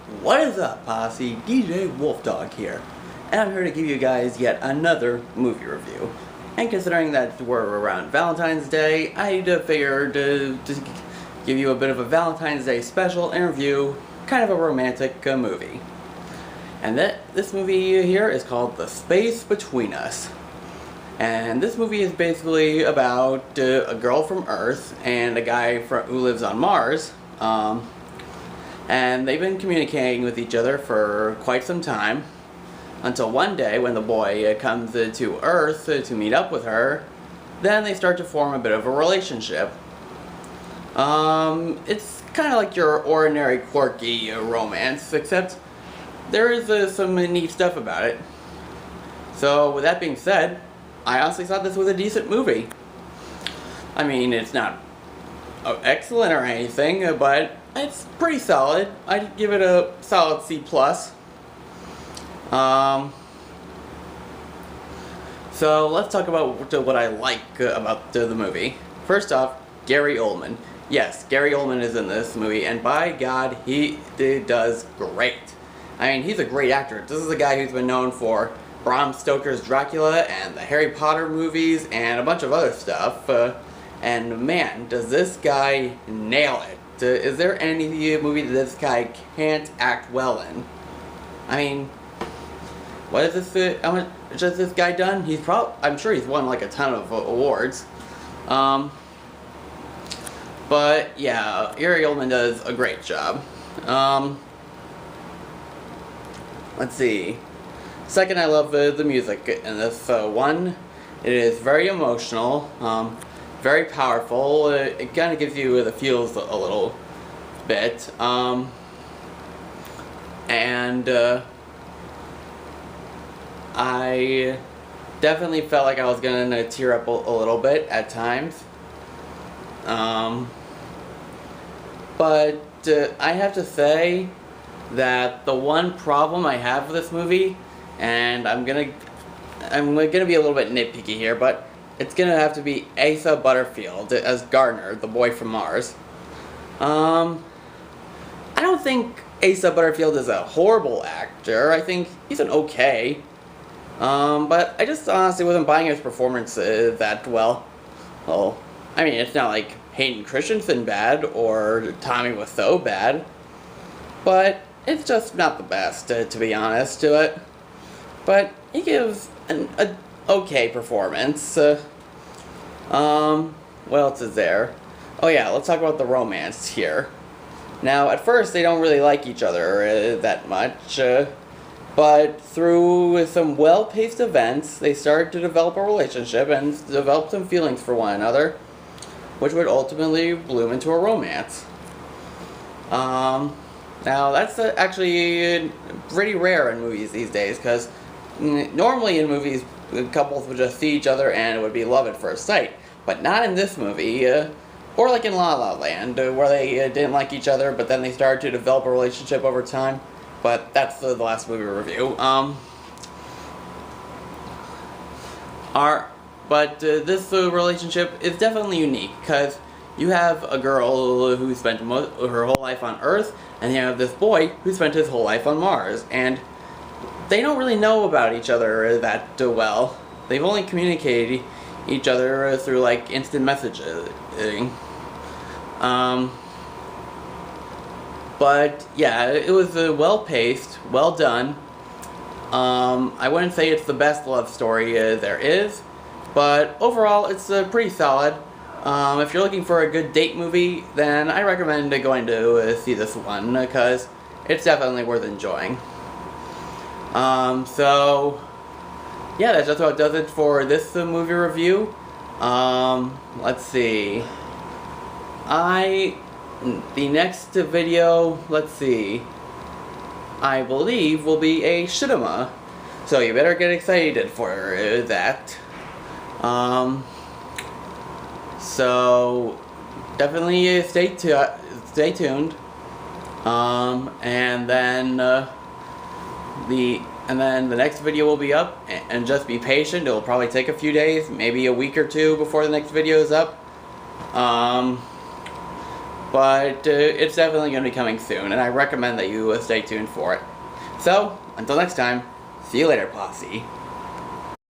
What is up, posse? DJ Wolfdog here, and I'm here to give you guys yet another movie review. And considering that we're around Valentine's Day, I figured to give you a bit of a Valentine's Day special and review kind of a romantic movie. And this movie here is called The Space Between Us. And this movie is basically about a girl from Earth and a guy who lives on Mars. And they've been communicating with each other for quite some time, until one day when the boy comes to Earth to meet up with her. Then they start to form a bit of a relationship. It's kind of like your ordinary quirky romance, except there is some neat stuff about it. So with that being said, I honestly thought this was a decent movie. I mean, it's not excellent or anything, but it's pretty solid. I'd give it a solid C+. So let's talk about what I like about the movie. First off, Gary Oldman. Yes, Gary Oldman is in this movie, and by God, he does great. I mean, he's a great actor. This is a guy who's been known for Bram Stoker's Dracula and the Harry Potter movies and a bunch of other stuff. And man, does this guy nail it. Is there any movie that this guy can't act well in? I mean, what is this, how much has this guy done? I'm sure he's won like a ton of awards. But yeah, Gary Oldman does a great job. Let's see. Second, I love the music in this one. It is very emotional, very powerful. It kind of gives you the feels a little bit. I definitely felt like I was gonna tear up a little bit at times. But I have to say that the one problem I have with this movie, and I'm gonna be a little bit nitpicky here, but it's gonna have to be Asa Butterfield as Gardner, the boy from Mars. I don't think Asa Butterfield is a horrible actor. I think he's an okay. But I just honestly wasn't buying his performance that well. Well, I mean, it's not like Hayden Christensen bad or Tommy Wiseau bad, but it's just not the best, to be honest to it. But he gives an okay performance. What else is there? Oh yeah, let's talk about the romance here. Now, at first, they don't really like each other that much, but through some well-paced events, they start to develop a relationship and develop some feelings for one another, which would ultimately bloom into a romance. Now, that's actually pretty rare in movies these days, because normally in movies, couples would just see each other and it would be love at first sight. But not in this movie, or like in La La Land, where they didn't like each other, but then they started to develop a relationship over time. But that's the last movie review. This relationship is definitely unique, because you have a girl who spent her whole life on Earth, and you have this boy who spent his whole life on Mars, and they don't really know about each other that well. They've only communicated each other through like instant messaging. But yeah, it was well paced, well done. I wouldn't say it's the best love story there is, but overall it's pretty solid. If you're looking for a good date movie, then I recommend going to see this one, because it's definitely worth enjoying. So yeah, that's just about does it for this movie review. Let's see. The next video, let's see, I believe will be a cinema, so you better get excited for that. So definitely stay tuned. And then the next video will be up, and just be patient. It'll probably take a few days, maybe a week or two before the next video is up. but it's definitely going to be coming soon, and I recommend that you stay tuned for it. So, until next time, see you later, Posse.